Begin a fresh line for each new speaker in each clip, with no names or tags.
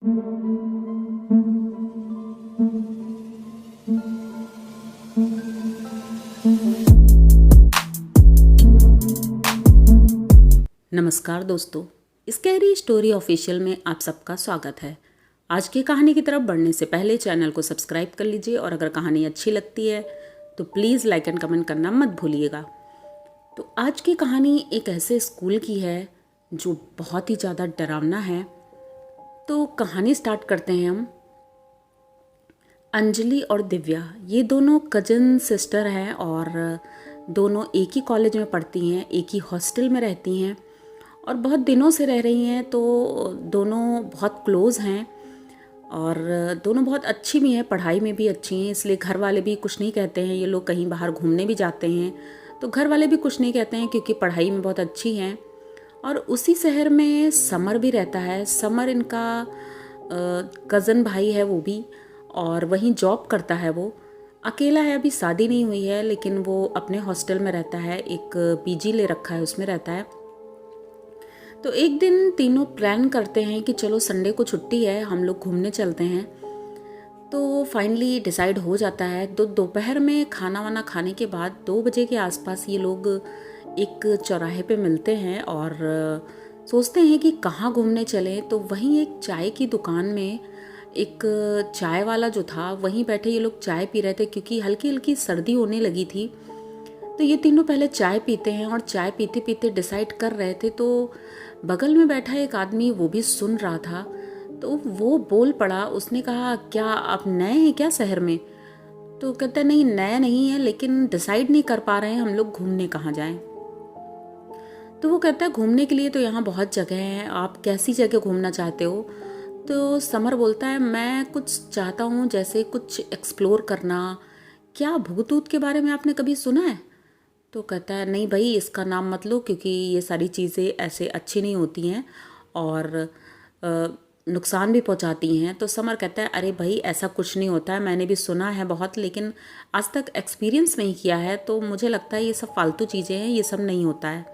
नमस्कार दोस्तों, scary story official में आप सबका स्वागत है। आज की कहानी की तरफ बढ़ने से पहले चैनल को सब्सक्राइब कर लीजिए और अगर कहानी अच्छी लगती है तो प्लीज़ लाइक एंड कमेंट करना मत भूलिएगा। तो आज की कहानी एक ऐसे स्कूल की है जो बहुत ही ज़्यादा डरावना है। तो कहानी स्टार्ट करते हैं हम। अंजलि और दिव्या ये दोनों कज़न सिस्टर हैं और दोनों एक ही कॉलेज में पढ़ती हैं, एक ही हॉस्टल में रहती हैं और बहुत दिनों से रह रही हैं। तो दोनों बहुत क्लोज़ हैं और दोनों बहुत अच्छी भी हैं, पढ़ाई में भी अच्छी हैं, इसलिए घर वाले भी कुछ नहीं कहते हैं। ये लोग कहीं बाहर घूमने भी जाते हैं तो घर वाले भी कुछ नहीं कहते हैं क्योंकि पढ़ाई में बहुत अच्छी हैं। और उसी शहर में समर भी रहता है। समर इनका कज़न भाई है वो भी, और वहीं जॉब करता है। वो अकेला है, अभी शादी नहीं हुई है, लेकिन वो अपने हॉस्टल में रहता है, एक पीजी ले रखा है, उसमें रहता है। तो एक दिन तीनों प्लान करते हैं कि चलो संडे को छुट्टी है, हम लोग घूमने चलते हैं। तो फाइनली डिसाइड हो जाता है। तो दोपहर में खाना वाना खाने के बाद 2 बजे के आसपास ये लोग एक चौराहे पे मिलते हैं और सोचते हैं कि कहाँ घूमने चलें। तो वहीं एक चाय की दुकान में एक चाय वाला जो था, वहीं बैठे ये लोग चाय पी रहे थे क्योंकि हल्की हल्की सर्दी होने लगी थी। तो ये तीनों पहले चाय पीते हैं और चाय पीते पीते डिसाइड कर रहे थे। तो बगल में बैठा एक आदमी वो भी सुन रहा था, तो वो बोल पड़ा। उसने कहा, क्या आप नए हैं क्या शहर में? तो कहता है, नहीं नए नहीं है, लेकिन डिसाइड नहीं कर पा रहे हैं हम लोग घूमने कहाँ जाएं। तो वो कहता है, घूमने के लिए तो यहाँ बहुत जगह हैं, आप कैसी जगह घूमना चाहते हो? तो समर बोलता है, मैं कुछ चाहता हूँ जैसे कुछ एक्सप्लोर करना। क्या भूत ऊत के बारे में आपने कभी सुना है? तो कहता है, नहीं भाई इसका नाम मत लो क्योंकि ये सारी चीज़ें ऐसे अच्छी नहीं होती हैं और नुकसान भी पहुंचाती हैं। तो समर कहता है, अरे भाई ऐसा कुछ नहीं होता है, मैंने भी सुना है बहुत, लेकिन आज तक एक्सपीरियंस नहीं किया है, तो मुझे लगता है ये सब फालतू चीज़ें हैं, ये सब नहीं होता है।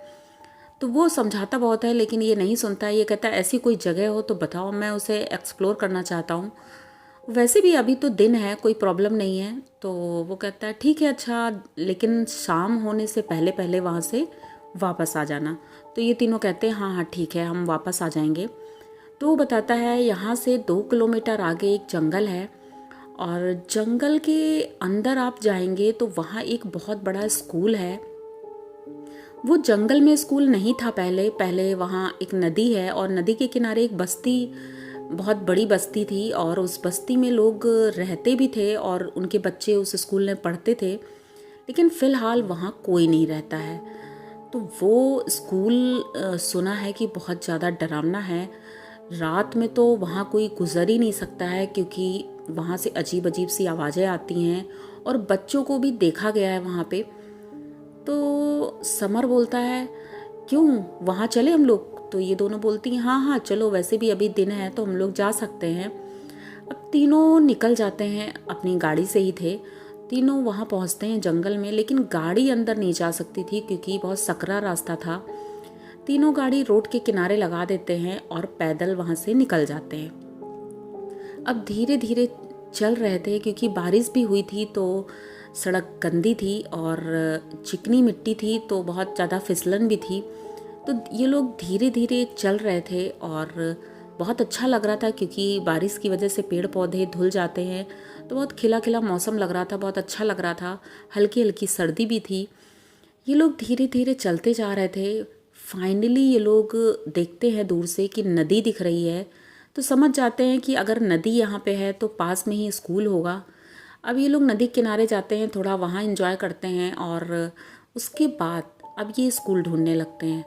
तो वो समझाता बहुत है लेकिन ये नहीं सुनता है। ये कहता है, ऐसी कोई जगह हो तो बताओ, मैं उसे एक्सप्लोर करना चाहता हूँ। वैसे भी अभी तो दिन है, कोई प्रॉब्लम नहीं है। तो वो कहता है, ठीक है अच्छा, लेकिन शाम होने से पहले पहले वहाँ से वापस आ जाना। तो ये तीनों कहते हैं, हाँ हाँ ठीक है, हम वापस आ जाएंगे। तो वो बताता है, यहाँ से 2 किलोमीटर आगे एक जंगल है और जंगल के अंदर आप जाएंगे तो वहाँ एक बहुत बड़ा स्कूल है। वो जंगल में स्कूल नहीं था पहले, पहले वहाँ एक नदी है और नदी के किनारे एक बस्ती, बहुत बड़ी बस्ती थी और उस बस्ती में लोग रहते भी थे और उनके बच्चे उस स्कूल में पढ़ते थे। लेकिन फ़िलहाल वहाँ कोई नहीं रहता है। तो वो स्कूल सुना है कि बहुत ज़्यादा डरावना है। रात में तो वहाँ कोई गुजर ही नहीं सकता है क्योंकि वहाँ से अजीब अजीब सी आवाज़ें आती हैं और बच्चों को भी देखा गया है वहाँ पे। तो समर बोलता है, क्यों, वहाँ चले हम लोग? तो ये दोनों बोलती हैं, हाँ हाँ चलो, वैसे भी अभी दिन है तो हम लोग जा सकते हैं। अब तीनों निकल जाते हैं, अपनी गाड़ी से ही थे। तीनों वहाँ पहुँचते हैं जंगल में, लेकिन गाड़ी अंदर नहीं जा सकती थी क्योंकि बहुत सकरा रास्ता था। तीनों गाड़ी रोड के किनारे लगा देते हैं और पैदल वहाँ से निकल जाते हैं। अब धीरे धीरे चल रहे थे क्योंकि बारिश भी हुई थी, तो सड़क गंदी थी और चिकनी मिट्टी थी, तो बहुत ज़्यादा फिसलन भी थी। तो ये लोग धीरे धीरे चल रहे थे और बहुत अच्छा लग रहा था क्योंकि बारिश की वजह से पेड़ पौधे धुल जाते हैं, तो बहुत खिला खिला मौसम लग रहा था, बहुत अच्छा लग रहा था। हल्की हल्की सर्दी भी थी। ये लोग धीरे धीरे चलते जा रहे थे। फाइनली ये लोग देखते हैं दूर से कि नदी दिख रही है, तो समझ जाते हैं कि अगर नदी यहाँ पे है तो पास में ही स्कूल होगा। अब ये लोग नदी किनारे जाते हैं, थोड़ा वहाँ एंजॉय करते हैं और उसके बाद अब ये स्कूल ढूंढने लगते हैं।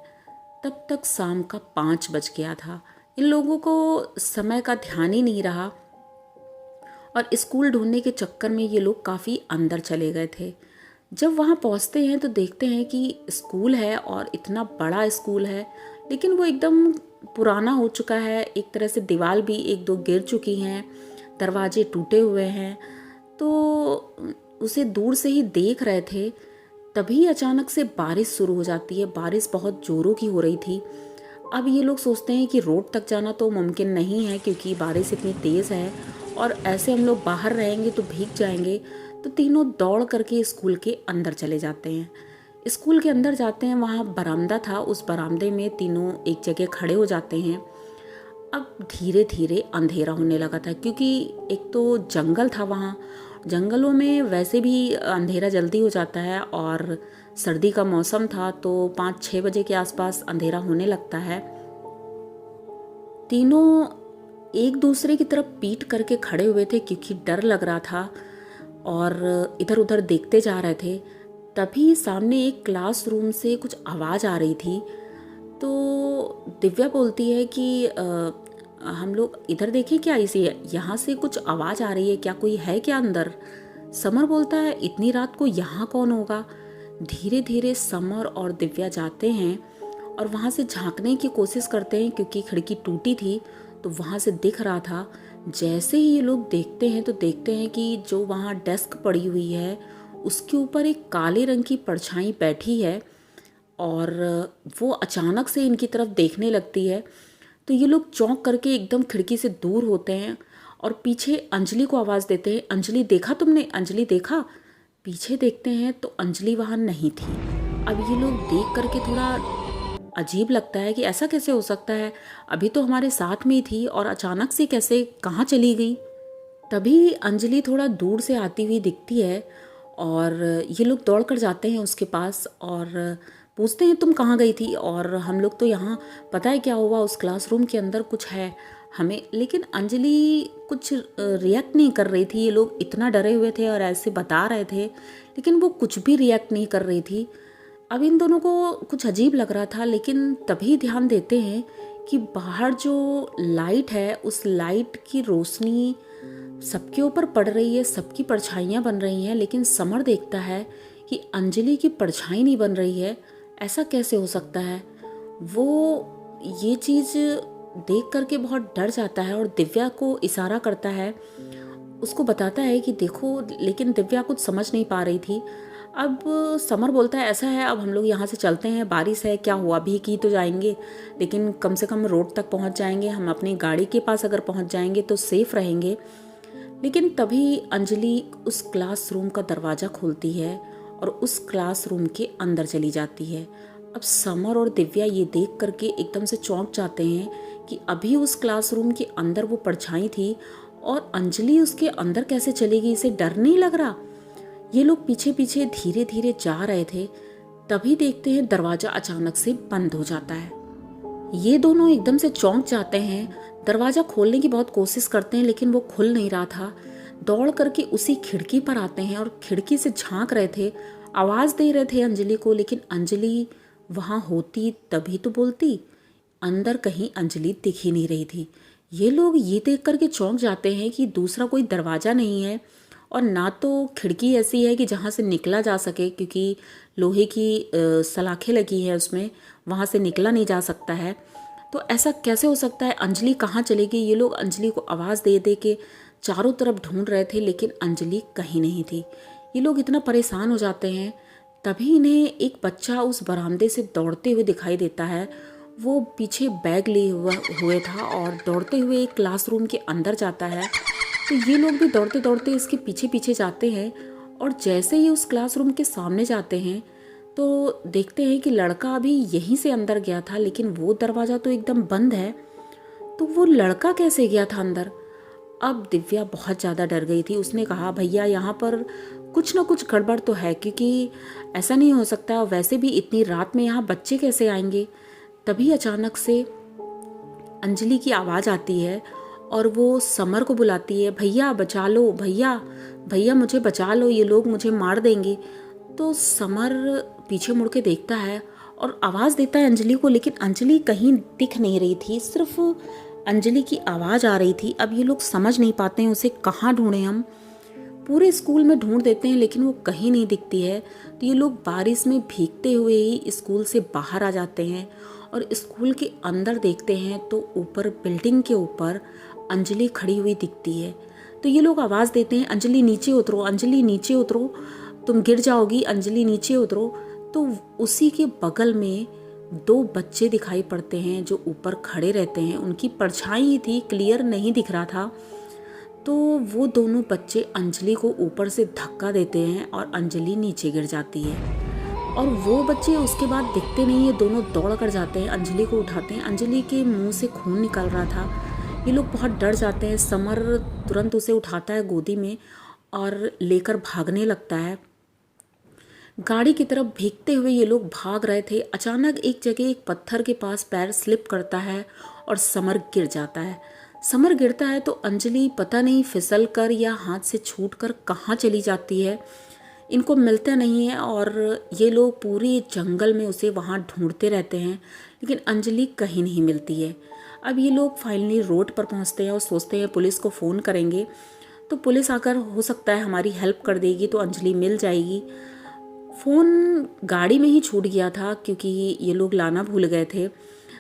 तब तक शाम का 5 बज गया था। इन लोगों को समय का ध्यान ही नहीं रहा और स्कूल ढूंढने के चक्कर में ये लोग काफ़ी अंदर चले गए थे। जब वहाँ पहुँचते हैं तो देखते हैं कि स्कूल है और इतना बड़ा स्कूल है, लेकिन वो एकदम पुराना हो चुका है। एक तरह से दीवार भी 1-2 गिर चुकी हैं, दरवाजे टूटे हुए हैं। तो उसे दूर से ही देख रहे थे, तभी अचानक से बारिश शुरू हो जाती है। बारिश बहुत ज़ोरों की हो रही थी। अब ये लोग सोचते हैं कि रोड तक जाना तो मुमकिन नहीं है क्योंकि बारिश इतनी तेज़ है और ऐसे हम लोग बाहर रहेंगे तो भीग जाएंगे। तो तीनों दौड़ करके स्कूल के अंदर चले जाते हैं। स्कूल के अंदर जाते हैं, वहाँ बरामदा था, उस बरामदे में तीनों एक जगह खड़े हो जाते हैं। अब धीरे धीरे अंधेरा होने लगा था क्योंकि एक तो जंगल था वहाँ। जंगलों में वैसे भी अंधेरा जल्दी हो जाता है और सर्दी का मौसम था तो 5-6 बजे के आसपास अंधेरा होने लगता है। तीनों एक दूसरे की तरफ पीट करके खड़े हुए थे क्योंकि डर लग रहा था और इधर उधर देखते जा रहे थे। तभी सामने एक क्लासरूम से कुछ आवाज़ आ रही थी। तो दिव्या बोलती है कि हम लोग इधर देखें क्या, इसे यहाँ से कुछ आवाज़ आ रही है, क्या कोई है क्या अंदर? समर बोलता है इतनी रात को यहाँ कौन होगा? धीरे धीरे समर और दिव्या जाते हैं और वहाँ से झांकने की कोशिश करते हैं क्योंकि खिड़की टूटी थी तो वहाँ से दिख रहा था। जैसे ही ये लोग देखते हैं तो देखते हैं कि जो वहाँ डेस्क पड़ी हुई है उसके ऊपर एक काले रंग की परछाई बैठी है और वो अचानक से इनकी तरफ देखने लगती है। तो ये लोग चौंक करके एकदम खिड़की से दूर होते हैं और पीछे अंजलि को आवाज़ देते हैं, अंजलि देखा तुमने, अंजलि देखा? पीछे देखते हैं तो अंजलि वहाँ नहीं थी। अब ये लोग देख करके थोड़ा अजीब लगता है कि ऐसा कैसे हो सकता है, अभी तो हमारे साथ में ही थी और अचानक से कैसे कहाँ चली गई। तभी अंजलि थोड़ा दूर से आती हुई दिखती है और ये लोग दौड़ कर जाते हैं उसके पास और पूछते हैं तुम कहाँ गई थी? और हम लोग तो यहाँ, पता है क्या हुआ, उस क्लासरूम के अंदर कुछ है हमें। लेकिन अंजलि कुछ रिएक्ट नहीं कर रही थी। ये लोग इतना डरे हुए थे और ऐसे बता रहे थे लेकिन वो कुछ भी रिएक्ट नहीं कर रही थी। अब इन दोनों को कुछ अजीब लग रहा था लेकिन तभी ध्यान देते हैं कि बाहर जो लाइट है उस लाइट की रोशनी सबके ऊपर पड़ रही है, सबकी परछाइयाँ बन रही हैं। लेकिन समर देखता है कि अंजलि की परछाई नहीं बन रही है, ऐसा कैसे हो सकता है। वो ये चीज़ देख करके बहुत डर जाता है और दिव्या को इशारा करता है, उसको बताता है कि देखो, लेकिन दिव्या कुछ समझ नहीं पा रही थी। अब समर बोलता है ऐसा है, अब हम लोग यहाँ से चलते हैं, बारिश है, क्या हुआ, भीग ही तो जाएंगे लेकिन कम से कम रोड तक पहुँच जाएंगे, हम अपनी गाड़ी के पास अगर पहुँच जाएंगे तो सेफ रहेंगे। लेकिन तभी अंजलि उस क्लासरूम का दरवाज़ा खोलती है और उस क्लासरूम के अंदर चली जाती है। अब समर और दिव्या ये देख करके एकदम से चौंक जाते हैं कि अभी उस क्लासरूम के अंदर वो परछाई थी और अंजलि उसके अंदर कैसे चली गई, इसे डर नहीं लग रहा। ये लोग पीछे पीछे धीरे धीरे जा रहे थे, तभी देखते हैं दरवाज़ा अचानक से बंद हो जाता है। ये दोनों एकदम से चौंक जाते हैं, दरवाज़ा खोलने की बहुत कोशिश करते हैं लेकिन वो खुल नहीं रहा था। दौड़ करके उसी खिड़की पर आते हैं और खिड़की से झांक रहे थे, आवाज़ दे रहे थे अंजलि को, लेकिन अंजलि वहाँ होती तभी तो बोलती। अंदर कहीं अंजलि दिख ही नहीं रही थी। ये लोग ये देख करके चौंक जाते हैं कि दूसरा कोई दरवाज़ा नहीं है और ना तो खिड़की ऐसी है कि जहाँ से निकला जा सके, क्योंकि लोहे की सलाखें लगी है उसमें, वहाँ से निकला नहीं जा सकता है। तो ऐसा कैसे हो सकता है, अंजलि कहाँ चली गई। ये लोग अंजलि को आवाज़ दे दे के चारों तरफ ढूंढ रहे थे लेकिन अंजलि कहीं नहीं थी। ये लोग इतना परेशान हो जाते हैं। तभी इन्हें एक बच्चा उस बरामदे से दौड़ते हुए दिखाई देता है। वो पीछे बैग लिए हुए था और दौड़ते हुए एक क्लासरूम के अंदर जाता है। तो ये लोग भी दौड़ते दौड़ते इसके पीछे पीछे जाते हैं और जैसे ही उस क्लासरूम के सामने जाते हैं तो देखते हैं कि लड़का अभी यहीं से अंदर गया था लेकिन वो दरवाज़ा तो एकदम बंद है। तो वो लड़का कैसे गया था अंदर। अब दिव्या बहुत ज़्यादा डर गई थी। उसने कहा भैया यहाँ पर कुछ ना कुछ गड़बड़ तो है, क्योंकि ऐसा नहीं हो सकता, वैसे भी इतनी रात में यहाँ बच्चे कैसे आएंगे। तभी अचानक से अंजलि की आवाज़ आती है और वो समर को बुलाती है, भैया बचा लो, भैया भैया मुझे बचा लो, ये लोग मुझे मार देंगे। तो समर पीछे मुड़ के देखता है और आवाज़ देता है अंजलि को, लेकिन अंजलि कहीं दिख नहीं रही थी, सिर्फ अंजलि की आवाज़ आ रही थी। अब ये लोग समझ नहीं पाते हैं उसे कहाँ ढूंढें। हम पूरे स्कूल में ढूंढ देते हैं लेकिन वो कहीं नहीं दिखती है। तो ये लोग बारिश में भीगते हुए ही स्कूल से बाहर आ जाते हैं और स्कूल के अंदर देखते हैं तो ऊपर बिल्डिंग के ऊपर अंजलि खड़ी हुई दिखती है। तो ये लोग आवाज़ देते हैं, अंजलि नीचे उतरो, अंजलि नीचे उतरो, तुम गिर जाओगी, अंजलि नीचे उतरो। तो उसी के बगल में दो बच्चे दिखाई पड़ते हैं जो ऊपर खड़े रहते हैं, उनकी परछाई ही थी, क्लियर नहीं दिख रहा था। तो वो दोनों बच्चे अंजलि को ऊपर से धक्का देते हैं और अंजलि नीचे गिर जाती है। और वो बच्चे उसके बाद दिखते नहीं है, दोनों दौड़ कर जाते हैं, अंजलि को उठाते हैं। अंजलि के मुंह से खून निकल रहा था। ये लोग बहुत डर जाते हैं। समर तुरंत उसे उठाता है गोदी में और लेकर भागने लगता है। गाड़ी की तरफ भीगते हुए ये लोग भाग रहे थे। अचानक एक जगह एक पत्थर के पास पैर स्लिप करता है और समर गिर जाता है। समर गिरता है तो अंजलि पता नहीं फिसल कर या हाथ से छूट कर कहाँ चली जाती है। इनको मिलता नहीं है और ये लोग पूरे जंगल में उसे वहाँ ढूंढते रहते हैं, लेकिन अंजलि कहीं नहीं मिलती है। अब ये लोग फाइनली रोड पर पहुँचते हैं और सोचते हैं पुलिस को फ़ोन करेंगे तो पुलिस आकर हो सकता है हमारी हेल्प कर देगी, तो अंजलि मिल जाएगी। फ़ोन गाड़ी में ही छूट गया था क्योंकि ये लोग लाना भूल गए थे।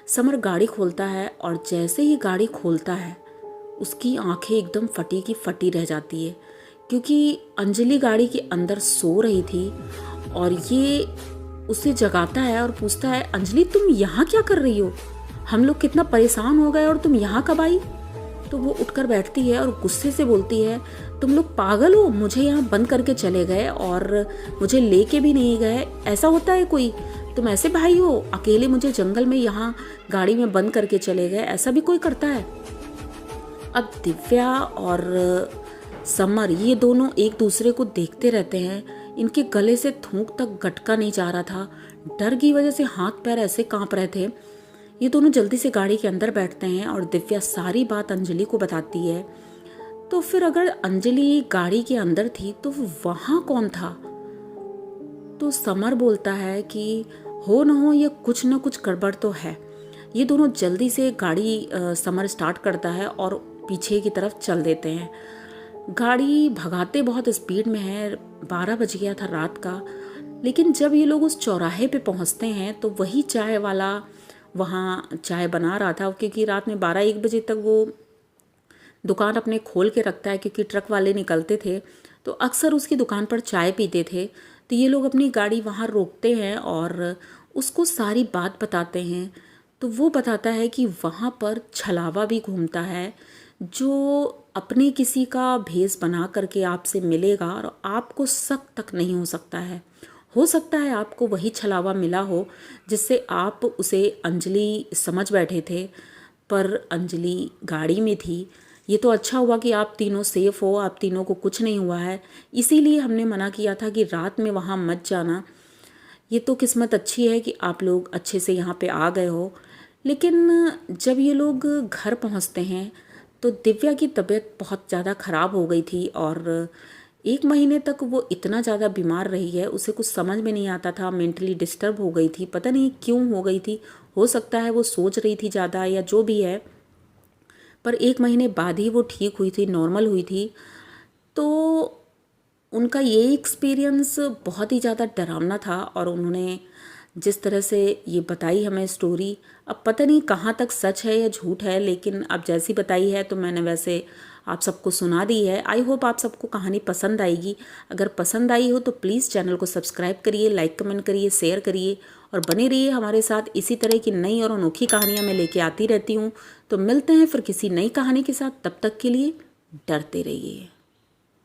समर गाड़ी खोलता है और जैसे ही गाड़ी खोलता है उसकी आंखें एकदम फटी की फटी रह जाती है, क्योंकि अंजलि गाड़ी के अंदर सो रही थी और ये उसे जगाता है और पूछता है, अंजलि तुम यहाँ क्या कर रही हो? हम लोग कितना परेशान हो गए और तुम यहाँ कब आई? तो वो उठकर बैठती है और गुस्से से बोलती है, तुम लोग पागल हो, मुझे यहाँ बंद करके चले गए और मुझे लेके भी नहीं गए। ऐसा होता है कोई? तुम ऐसे भाई हो, अकेले मुझे जंगल में यहाँ गाड़ी में बंद करके चले गए, ऐसा भी कोई करता है? अब दिव्या और समर ये दोनों एक दूसरे को देखते रहते हैं। इनके गले से थूक तक गटका नहीं जा रहा था। डर की वजह से हाथ पैर ऐसे कांप रहे थे। ये दोनों जल्दी से गाड़ी के अंदर बैठते हैं और दिव्या सारी बात अंजलि को बताती है। तो फिर अगर अंजलि गाड़ी के अंदर थी तो वहाँ कौन था? तो समर बोलता है कि हो न हो ये कुछ न कुछ गड़बड़ तो है। ये दोनों जल्दी से गाड़ी समर स्टार्ट करता है और पीछे की तरफ चल देते हैं। गाड़ी भगाते बहुत स्पीड में है। 12 बज गया था रात का। लेकिन जब ये लोग उस चौराहे पे पहुंचते हैं तो वही चाय वाला वहाँ चाय बना रहा था, क्योंकि रात में 12-1 बजे तक वो दुकान अपने खोल के रखता है, क्योंकि ट्रक वाले निकलते थे तो अक्सर उसकी दुकान पर चाय पीते थे। तो ये लोग अपनी गाड़ी वहाँ रोकते हैं और उसको सारी बात बताते हैं। तो वो बताता है कि वहाँ पर छलावा भी घूमता है जो अपने किसी का भेष बना करके आपसे मिलेगा और आपको शक तक नहीं हो सकता है आपको वही छलावा मिला हो जिससे आप उसे अंजलि समझ बैठे थे, पर अंजलि गाड़ी में थी। ये तो अच्छा हुआ कि आप तीनों सेफ हो, आप तीनों को कुछ नहीं हुआ है, इसीलिए हमने मना किया था कि रात में वहाँ मत जाना। ये तो किस्मत अच्छी है कि आप लोग अच्छे से यहाँ पे आ गए हो। लेकिन जब ये लोग घर पहुँचते हैं तो दिव्या की तबीयत बहुत ज़्यादा ख़राब हो गई थी और 1 महीने तक वो इतना ज़्यादा बीमार रही है, उसे कुछ समझ में नहीं आता था। मेंटली डिस्टर्ब हो गई थी, पता नहीं क्यों हो गई थी। हो सकता है वो सोच रही थी ज़्यादा या जो भी है, पर 1 महीने बाद ही वो ठीक हुई थी, नॉर्मल हुई थी। तो उनका ये एक्सपीरियंस बहुत ही ज़्यादा डरावना था और उन्होंने जिस तरह से ये बताई हमें स्टोरी, अब पता नहीं कहाँ तक सच है या झूठ है, लेकिन अब जैसी बताई है तो मैंने वैसे आप सबको सुना दी है। आई होप आप सबको कहानी पसंद आएगी। अगर पसंद आई हो तो प्लीज़ चैनल को सब्सक्राइब करिए, लाइक कमेंट करिए, शेयर करिए और बने रहिए हमारे साथ। इसी तरह की नई और अनोखी कहानियाँ मैं लेके आती रहती हूँ। तो मिलते हैं फिर किसी नई कहानी के साथ, तब तक के लिए डरते रहिए।